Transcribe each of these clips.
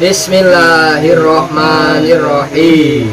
Bismillahirrahmanirrahim.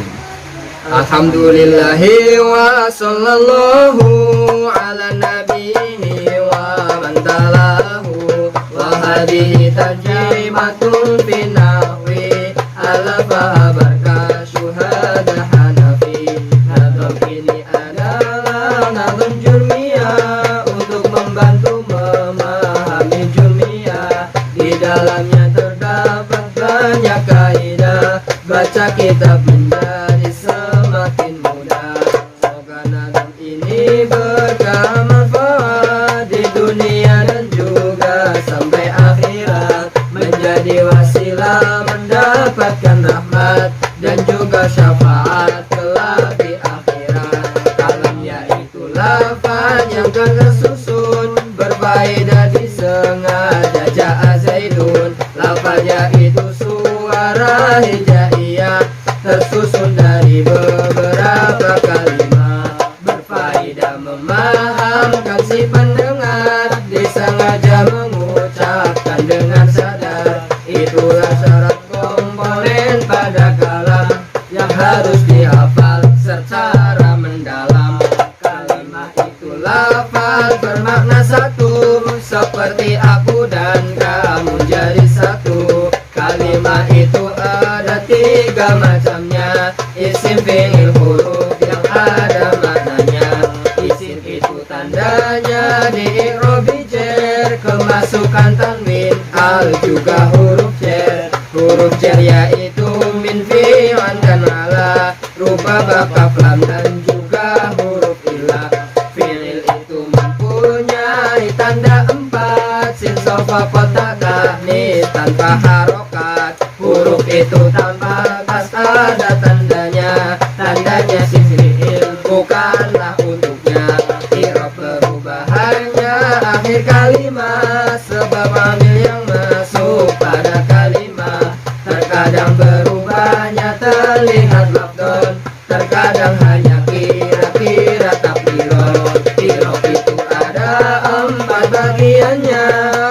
Alhamdulillahi wa sallallahu ala nabiyhi wa man talahu wa hadihi tajimatun binahwi ala fahabarka syuhada hanafi. Nadam ini adalah nadam jurmiyah untuk membantu memahami jurmiyah. Di dalamnya terdapat banyak kaidah, baca kitab menjadi semakin mudah. Semoga nadam ini berkah manfaat di dunia dan juga sampai akhirat, menjadi wasilah mendapatkan rahmat dan juga syafaat kelak di akhirat. Kalam yaitu lafaz yang kan tersusun, berfaedah disengaja ja'a zaidun. Lafaznya itu suara hijaiyah, tersusun dari beberapa kalimat, berfaedah memahamkan si pendengar, disengaja mengucapkan dengan sadar. Itulah syarat komponen pada kalam yang harus dihafal secara mendalam. Kalimat itu lafaz bermakna satu, seperti aku dan kamu jadi satu. Kalimat itu ada tiga macamnya, isim, fi'il, huruf yang ada maknanya. Isim itu tandanya di i'rab jar, kemasukan tanwin, al juga huruf jar. Huruf jar yaitu min, fi, an, dan ala, rupa, ba, kaf, lam, dan juga huruf ilah. Fi'il itu mempunyai tanda empat, sin, sofa, kota, tahnis, tanpa harokat. Huruf itu tanpa kas ada tandanya, tandanya sin fi'il bukanlah untuknya. I'rab perubahannya akhir kalimat, sebab amil yang masuk pada kalimat. Terkadang berubahnya terlihat lafdon, terkadang hanya kira-kira taklilon. I'rab itu ada empat bagiannya,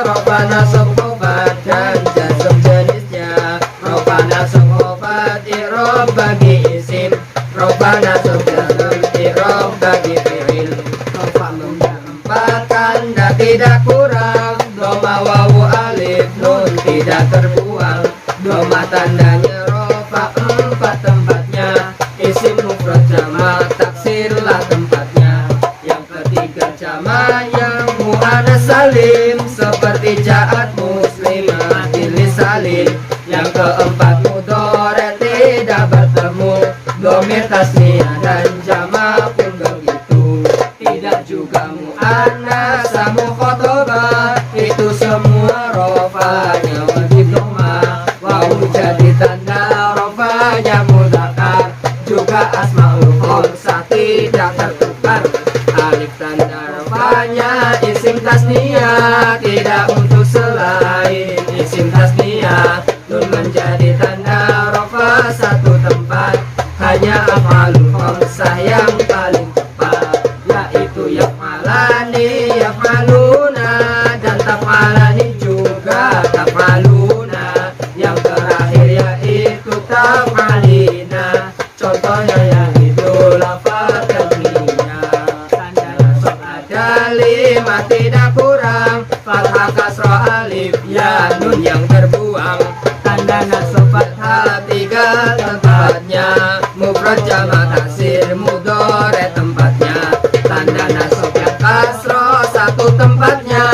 rofa, nasab, khobar, dan jazm jenisnya. Rofa, nasab, khobar, i'rab bagi isim. Rofa, nasab, jazm, i'rab bagi fi'il. Rofa mempunyai empat tanda tidak kurang, doma, wawu, alif, nun tidak terbuang. Doma tandanya rofa empat tempatnya, isim, mufrad, jamak, taksirlah tempatnya. Yang ketiga jamak yang muannas salim, seperti ja'at muslimah lisalin. Yang keempat mudhari' tidak bertemu, dhamir tasniyah dan jamak pun begitu. Tidak juga muannas mukhatabah, itu semua rofanya wajib dhamma. Wawu jadi tanda rofanya mudzakkar, juga asmaul khamsah tidak tertukar. Alif tanda rofanya isim tasniyah, tidak untuk selain isim tasniyah. Nun menjadi tanda rofa satu tempat, hanya af'alul khamsah yang paling tepat, yaitu yaf'alani, yaf'aluna, dan taf'alani juga taf'aluna. Yang terakhir yaitu taf'alina, contohnya yaitu lafaz tasniyah. Tanda nasab ada lima tidak kurang, fathah, kasrah, alif, ya, nun yang terbuang. Tanda nasab fathah tiga tempatnya, mufrad, jamak, taksir, mudhari' tempatnya. Tanda nasab yang kasrah satu tempatnya,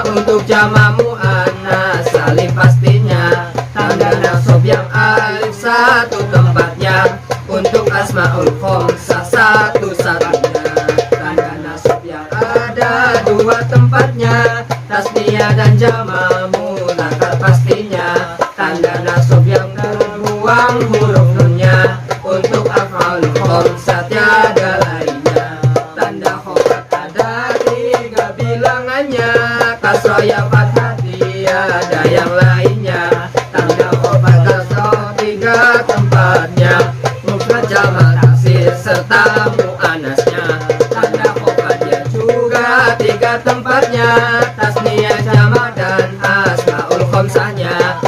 untuk jamak muannas salim pastinya. Tanda nasab yang alif satu tempatnya, untuk asmaul khamsah satu-satunya. Tanda nasab yang ada dua tempatnya, tasniyah dan jamak mudzakkar pastinya. Tanda nasab yang terbuang huruf nunnya, untuk af'al khamsah tiada lainnya. Tanda khobar ada tiga bilangannya, kasrah, ya, fathah, tiada yang lainnya. Tanda khobar kasrah tiga tempatnya, mufrad, jamak, taksir, serta muannasnya. Tanda khobarnya juga tiga tempatnya, tasniyah, jamak, dan asmaul khamsahnya.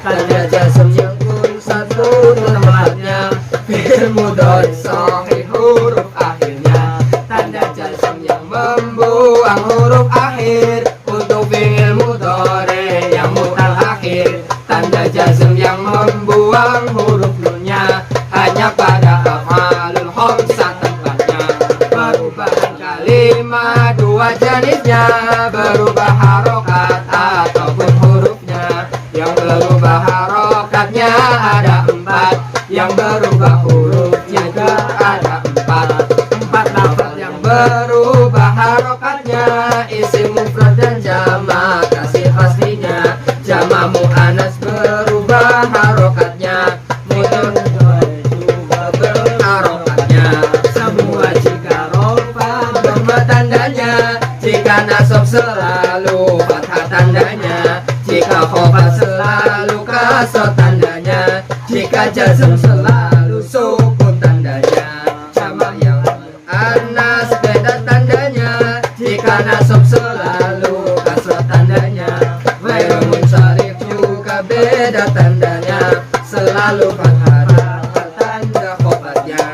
tanda jazm yang pun satu tempatnya. Fi'il mudhari shahih huruf akhirnya, tanda jazm yang membuang huruf akhir. Untuk fi'il mudhari yang mutal akhir, tanda jazm yang membuang huruf nunnya hanya pada af'alul khamsah tempatnya. Perubahan kalimat dua jenisnya, berubah harokat ataupun hurufnya. Yang berubah harokatnya ada 4, yang berubah hurufnya juga ada 4 lafaz yang berubah harokatnya, isim mufrad dan jamak kasih pastinya. Jamak muannas berubah harokatnya, mudhari juga berharokatnya. Semua jika rofa dhamma tandanya, jika nasab selalu fathah tandanya, jika khobar selalu kasroh tandanya, jika jazm selalu sukun tandanya. Jamak yang muannas beda tandanya, jika nasab selalu kasroh tandanya. Ghairu munsharif juga beda tandanya, selalu fathah tanda khobarnya.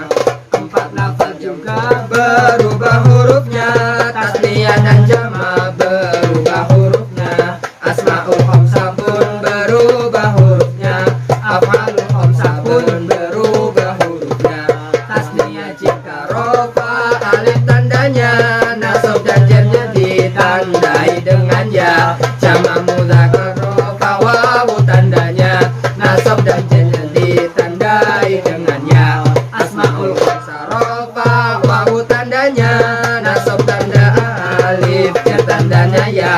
4 lafaz juga berubah hurufnya, tasniyah dan jamak berubah hurufnya. Asmaul khamsah pun berubah hurufnya, af'alul khamsah pun berubah hurufnya. Tasniyah jika rofa alif tandanya, nasab dan jarnya ditandai dengan ya. Jamak mudzakkar rofa wawu tandanya, nasab dan jarnya ditandai dengan ya. Asmaul khamsah rofa wawu tandanya, nasab tanda alif jar tandanya ya.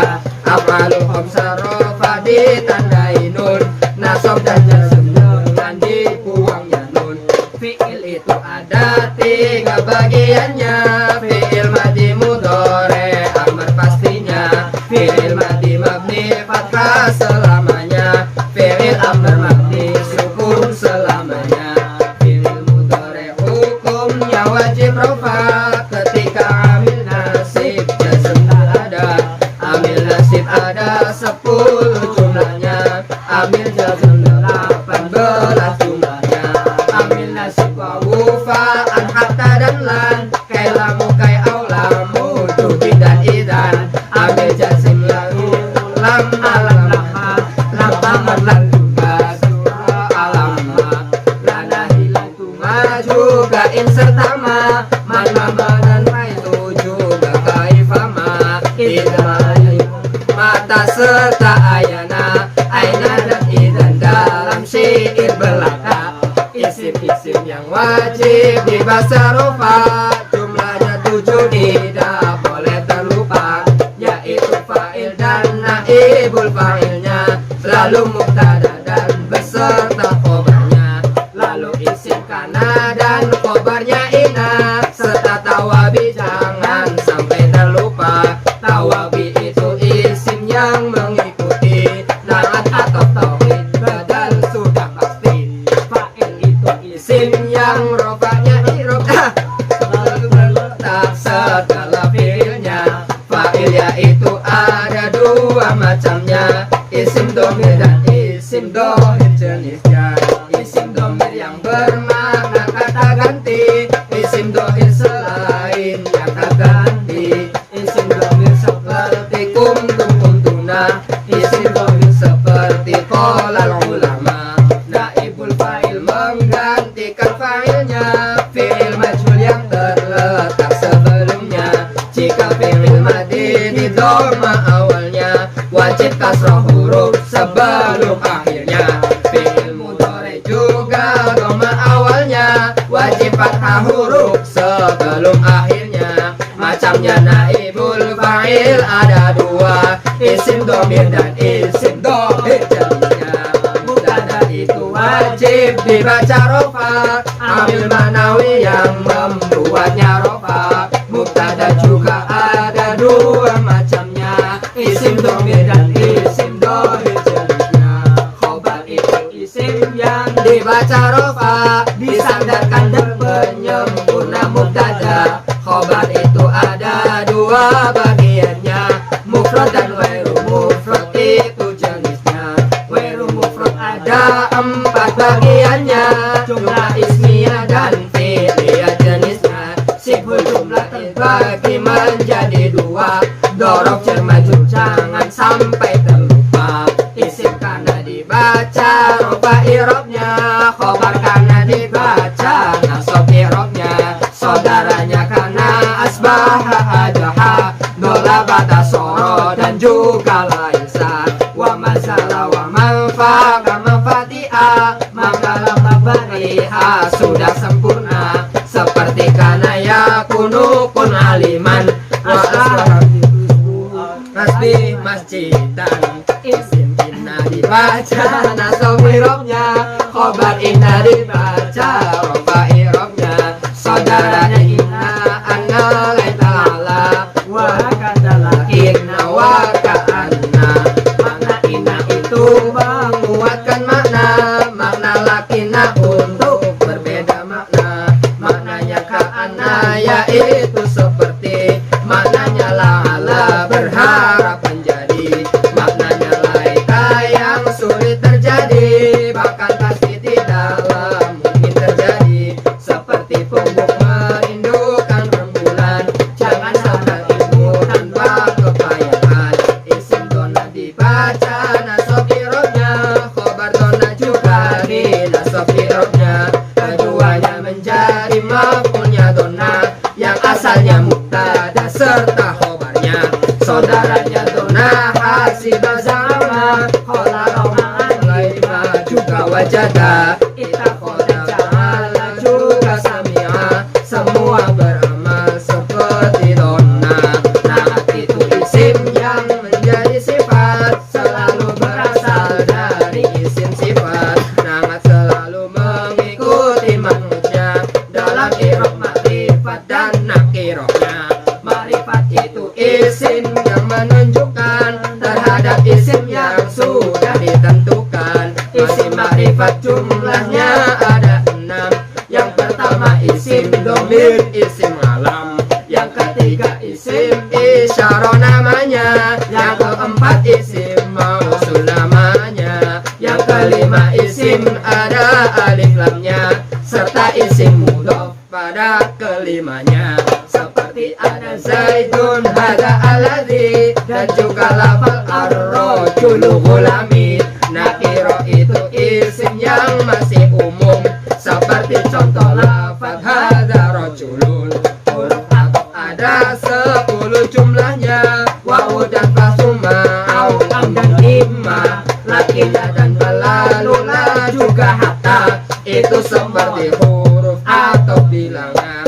Af'alul khamsah rofa ditandai nun, nasab dan jazm dengan dibuangnya nun. Fi'il itu ada 3 bagiannya, fi'il madhi mudhari amr pastinya, fi'il madhi mabni fathah selamanya, fi'il amr mabni sukun selamanya. Fi'il mudhari hukumnya wajib rofa ketika amil nasib jazm tak ada. Amil nasib ada 10 jumlahnya, amil jazm 18 jumlahnya. Amil nasib wawu fa'an hatta dan lan, kai lamu kai aulamu tudi dan idan. Amil jazm lalu lam alam lama, lam amar lan juga surah alamma. Lana hilang tuma juga in serta ma, man mama dan itu juga kaifama. Mata serta ayana, aina dan idan dalam syair belaka. Isim-isim yang wajib dibaca rofa, jumlahnya 7 tidak boleh terlupa, yaitu fa'il dan naibul fa'ilnya, lalu mubtada dan beserta khobarnya, lalu isim kana dan khobarnya ina, serta tawabi jangan sampai terlupa. Tawabi itu isim yang mengikuti naat atau tauhid, badal sudah pasti. Fa'il itu isim yang rofanya irob selalu berletak setelah fi'ilnya. Fa'il yaitu ada 2 macamnya, isim dhamir dan isim dhohir jenisnya. Isim dhamir yang bermakna kata ganti, isim dhohir selain yang tak ganti. Isim dhamir seperti kuntum kuntuna, isim dhamir seperti qolal ulama. Naibul fa'il menggantikan fa'ilnya, fi'il majhul yang terletak sebelumnya. Jika fi'il madhi di dhamma awalnya, wajib kasroh huruf sebelum akhirnya. Fi'il mudhari juga dhamma awalnya, wajib fathah huruf sebelum akhirnya. Macamnya naibul fa'il ada 2, isim dhamir dan isim dhohir jenisnya. Mubtada itu wajib dibaca rofa, amil manawi yang membuatnya rofa. Mubtada juga ada 2 macamnya, isim dhamir dan isim dhohir jenisnya. Khobar itu isim yang dibaca rofa, disandarkan dan penyempurna mubtada. Khobar itu ada 2 bagiannya, mufrad dan ghairu mufrad itu jenisnya. Ghairu mufrad ada 4 bagiannya, jumlah ismiyah dan fi'liyah jenisnya. Sibuk jumlah terbagi menjadi 2, dorob cermaju jangan sampai terlupa. Isim karena dibaca roba irobnya, khobar karena dibaca nasob irobnya, saudaranya karena asbaha adaha, dola bata soro dan juga laisa. Wa masalah wa manfa'a manfaatiha, makalah mabariha sudah sempurna. Seperti kana yakunu kun aliman, wa asbaha hasbi masjidan. Isim inna dibaca nasob irobnya, khobar inna dibaca roba irobnya, saudaranya inna anna laitala wa kadalakinna wa ka'anna. Makna inna itu menguatkan makna, makna lakinna untuk berbeda makna. Maknanya ka'anna yaitu seperti, maknanya la'ala berharap menjadi, maknanya laika yang sulit terjadi, bahkan pasti tidaklah mungkin terjadi. Seperti pungguk merindukan rembulan, jangan sampai ilmu tanpa kepayahan. Isim dona dibaca nasob irobnya, khobar dona juga di nasob irobnya. Keduanya menjadi maf'ulnya dona, yang asalnya mubtada serta khobarnya. Saudaranya dona hasibah sama, khola romaan laima juga wajada, ita khola ja'ala juga sami'a, semua beramal seperti dona. Naat itu isim yang menjadi sifat, selalu berasal dari isim sifat. Naat selalu mengikuti manutnya dalam irob makrifat dan nakirohnya. Makrifat itu isim yang menunjukkan terhadap isim yang sudah ditentukan. Isim makrifat jumlahnya ada 6. Yang pertama isim domir, isim alam. Yang ketiga isim isyarah namanya. Yang keempat isim mausul namanya. Yang kelima isim ada alif lamnya, serta isim mudhof pada kelimanya. Seperti ada zaidun hada alladhi, dan juga lafal ar-rajulu ghulami. Nakiro itu isim yang masih umum, seperti contoh lafal hada rajulun. Huruf ataf ada 10 jumlahnya, wawu dan fasuma, au am dan imma, lakinna dan belalula juga hatta. Itu seperti huruf atau bilangan.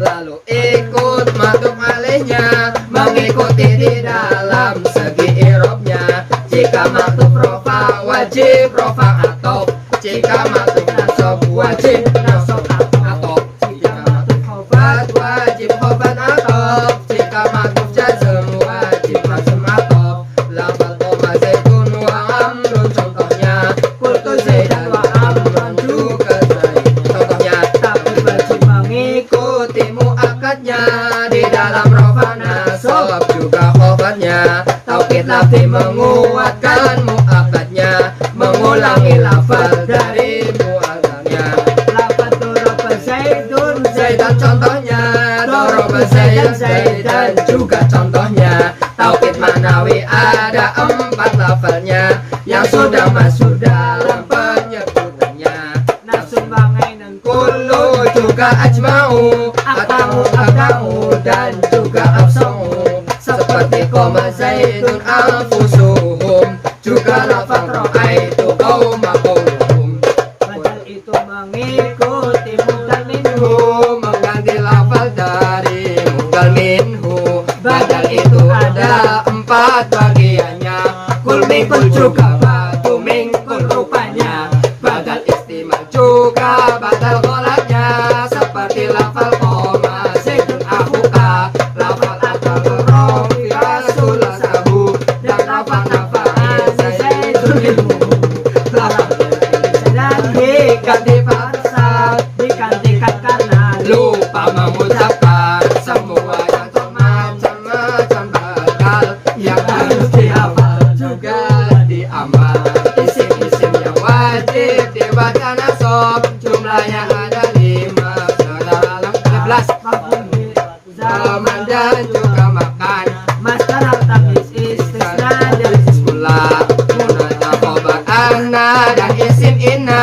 Lalu ikut matuk alaihnya, mengikuti di dalam segi irobnya. Jika matuk rofa wajib rofa atop, jika matuk nasob wajib nasob atop, jika matuk khofat wajib khofat atop, jika matuk jazm wajib jazm atop. Lafal koma zaitun wa amrun contohnya, kultu zaidan wa amrun juga zaid contohnya. Tapi wajib mengikuti mu'akadnya, di dalam rofa nasob juga khofatnya. Taukid lafzi menguatkan mu'akadnya, mengulangi lafal dari mu'akadnya. Lafal doroba zaidun zaidan contohnya, doroba zaidan zaidan juga contohnya. Taukid ma'nawi ada 4 lafalnya, yang sudah masuk dalam penyebutannya. Nasun bangainan kullu juga ajma'u, atamu abda'u dan juga absa'u. Seperti koma zaidun anfusuhum, juga lafal ra'aitu qauma qaumuhum. Badal itu mengikuti mubdal minhu, mengganti lafal dari mubdal minhu. Badal itu ada 4 bagiannya, kul mingkul juga batu mingkul rupanya. Badal istimal juga badal ghalatnya, seperti lafal koma zaidun akhuka, lafal akal rofi rasul sahu, dan lafal nafa'a zaidun ilmu. yang wajib dibaca nasab, jumlahnya ada 5 secara lengkap. 11 Zaman dan juga makan. Master al-tamis istisna dan Bismillah. Munada khobar anna dan isim inna,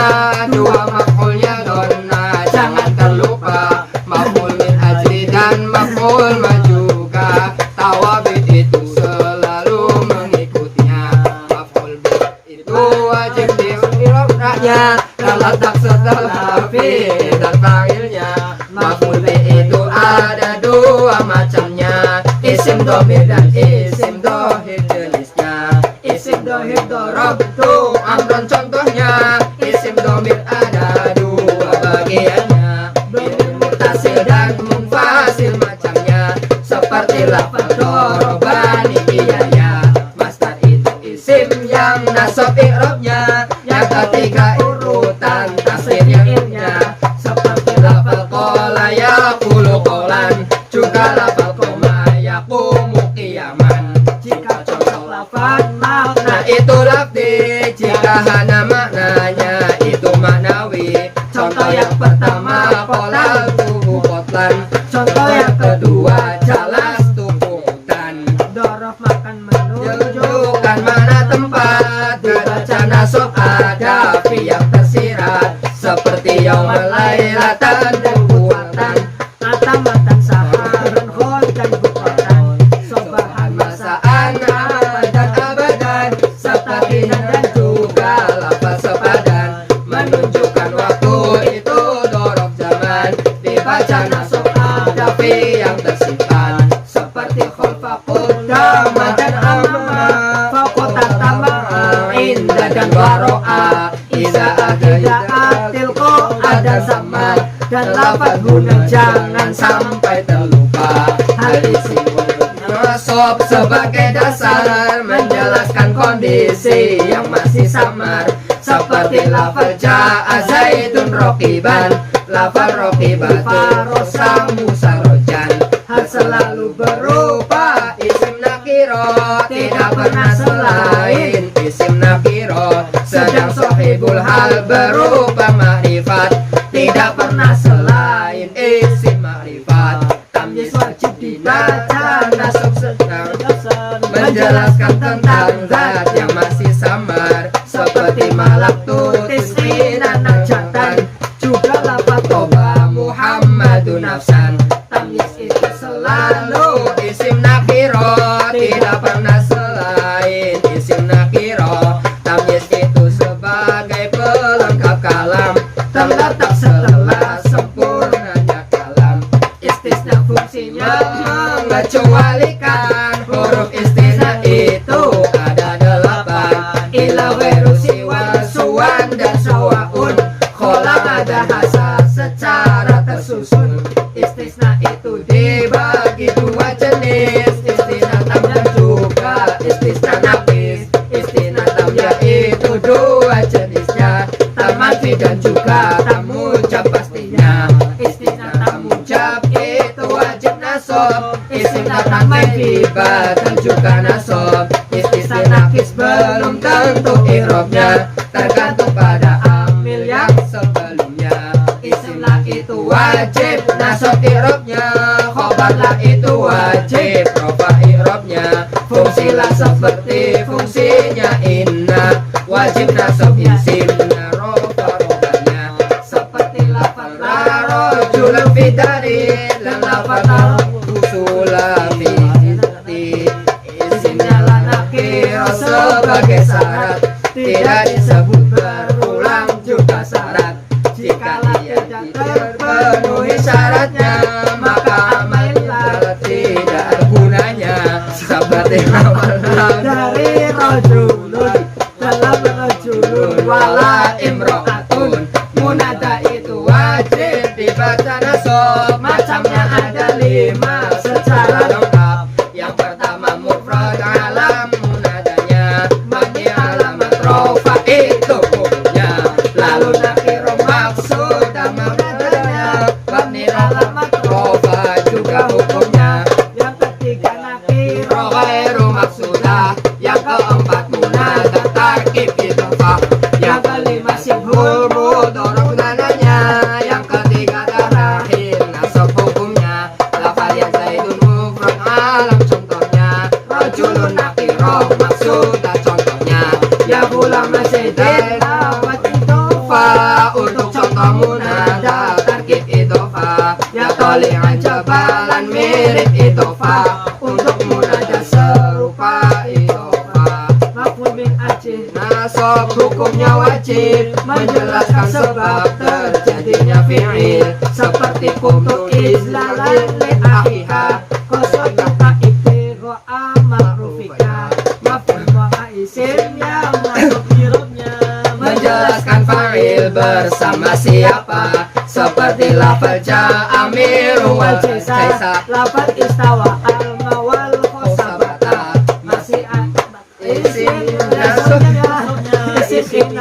dua maf'ulnya donna, jangan terlupa. Maf'ul min ajli dan maf'ul majuga, tawabit itu selalu mengikutinya. Maf'ul itu wajib diirobnya, terletak setelah fi'il dan fa'ilnya. Maf'ul itu ada dua macamnya, isim domir dan isim dohir jenisnya. Isim dohir dorobtu amron contohnya, isim domir ada dua bagiannya, domir mutasil dan munfasil macamnya, seperti lafaz dorobani iyaya. Master itu isim yang nasab i'rabnya, yang ketiga urutan tasrif i'rabnya, seperti lafaz qala yaqulu qawlan, juga lafaz qoma yaqumu qiyaman. jika contoh lafaz makna Itu lafzi, jika hana maknanya itu maknawi. Contoh yang pertama qolal tubuh qotlan, contoh yang kedua jalas tubuh hutan. dorof makan menunjuk Tunjukkan mana tempat, dibaca nasab ada fi yang tersirat, seperti yaumal lailatan dan buatan, atamatan saharan khol dan bukotan sobahan masaan dan abadan, serta hinan dan juga lafaz sepadan, menunjukkan waktu itu dorof zaman, dibaca nasab ada fi yang tersimpan, seperti khalfa qudama dan amama, faqota tama'a inda dan baro'a, iza atil ada sama, dan lafaz guna jangan sampai terlupa. Hal isim nasab sebagai dasar menjelaskan kondisi yang masih samar, seperti lafaz ja'a zaidun rokiban, lafaz rokiban farosa musarojan. Hal selalu berupa isim nakiro, tidak pernah selain isim nakiro. Sedang sahibul hal berupa ma'rifat, tidak pernah selain isim ma'rifat. Tamyiz wajib dibaca nasab sedang menjelaskan tentang zat yang masih samar, seperti malak tutis minan najatan, juga lafaz toba Muhammadun nafsan. Tamyiz itu selalu isim nakiro, tidak pernah selain isim nakiro. Tamyiz itu sebagai pelengkap kalam, terletak setelah sempurnanya kalam. Istisna fungsinya mengecualikan, huruf istisna itu ada 8, ila ghairu siwa suwan dan sawaun, kholam ada hasar secara tersusun. Istisna itu dibagi dua jenis, istisna tam dan juga istisna naqis. Istisna tam yaitu dua jenisnya, tam manfi dan juga tam mujab pastinya. Istisna tam mujab itu wajib nasab, istisna tam manfi dan juga nasab. Istisna naqis belum tentu i'rabnya, tergantung pada amil yang sebelumnya. Isim la itu wajib nasab i'rabnya, khobar la itu wajib rofa i'rabnya. Fungsi la seperti fungsinya inna, wajib nasab isim rofa rohanya, seperti lafaz la rojulun fi dari dan lafaz la usula fi jiddi. Isimnya la nakiro sebagai syarat, tidak disebut berulang juga syarat. Jika tidak terpenuhi syaratnya, maka amalnya tidak ada gunanya, seperti amal dari rojulun dalam rojulun wala imro'atun. Munada itu wajib dibaca nasab, macamnya ada 5 secara lengkap. Yang pertama mufrad alam munadanya, mabni alamat rofa itu hukumnya, lalu nakiro maksud munadanya, mabni alamat rofa juga hukumnya. yang ketiga nakiro Ghairu maksudah, yang keempat munada tarkib idhofah, yang contoh munada tarkib idhofah, ya toli'an jabalan mirip idhofah, untuk munada serupa idhofah. Maf'ul min ajih Nasab hukumnya wajib, menjelaskan sebab terjadinya fi'il, seperti kuntu izlalan li akhiha, kosodaka ibtigha'a ma'rufika. Maf'ul wa isim yang masuk irobnya menjelaskan fa'il bersama siapa, seperti lafal ja'amiru wal jaisa, lafal istawa al-mawal khosabata masih isim isim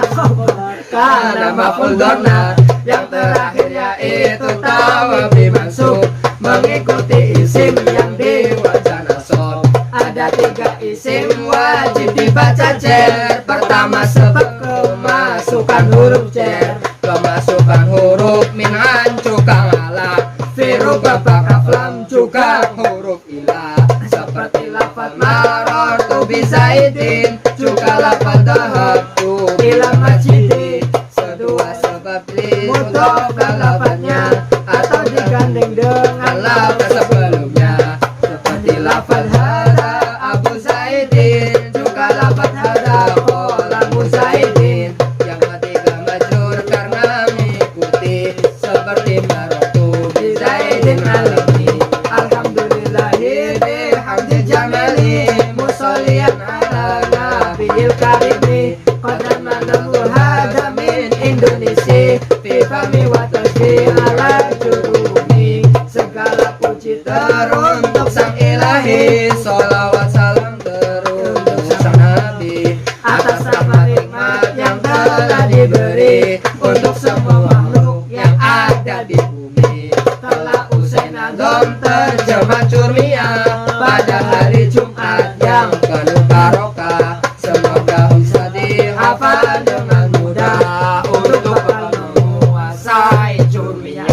karena maf'ul donna, yang terakhir yaitu tawabi mansub, mengikuti isim yang di wajah nasab. Ada 3 isim wajib dibaca jer. Pertama sebab kemasukan huruf jer, kemasukan huruf min cukang ala, firu babak aflam juga huruf ila, seperti lafaz marartu bizaidin, juga lafaz dhahabtu ila masjidin. Kedua sebab li mudhof dan lafaznya, atau digandeng dengan lafaz sebelumnya, seperti lafaz hada Abu Zaidin, juga lafaz hada qala Abu Zaidin. Yang ketiga majrur karena mengikuti, seperti marartu bi Zaidin alimi. Alhamdulillahi bihamdi jamali, musolliyan ala nabiyil karimi, qadar manamu hada min Indonesia, fi fami wa tasbih ala jurumi. Segala puji teruntuk sang ilahi, sholawat salam teruntuk sang nabi, atas rahmat nikmat yang telah diberi untuk semua makhluk yang ada di bumi. Telah usai nazom terjemah Curmiyah pada hari Jumat yang penuh barokah, semoga bisa dihafal dengan mudah untuk menguasai Curmiyah.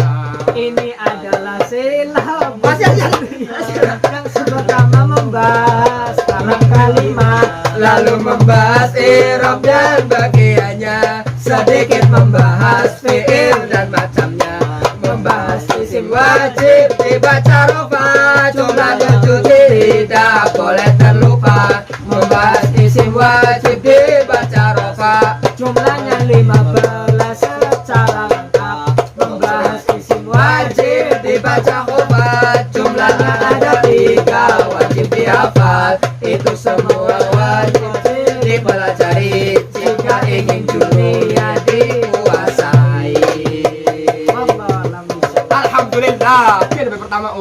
ini adalah silab yang pertama membahas dalam kalimat, Lalu membahas i'rab dan bagiannya, sedikit membahas fi'il dan macamnya, membahas isim wajib dibaca rofa, jumlahnya cuci tidak boleh terlupa. Membahas isim wajib dibaca rofa, jumlahnya 15 secara lengkap. Membahas isim wajib dibaca khobar, jumlahnya ada 3 wajib dihafal. Itu semua wajib dipelajari jika ingin dunia dikuasai. Allah alam. Alhamdulillah, ini pertama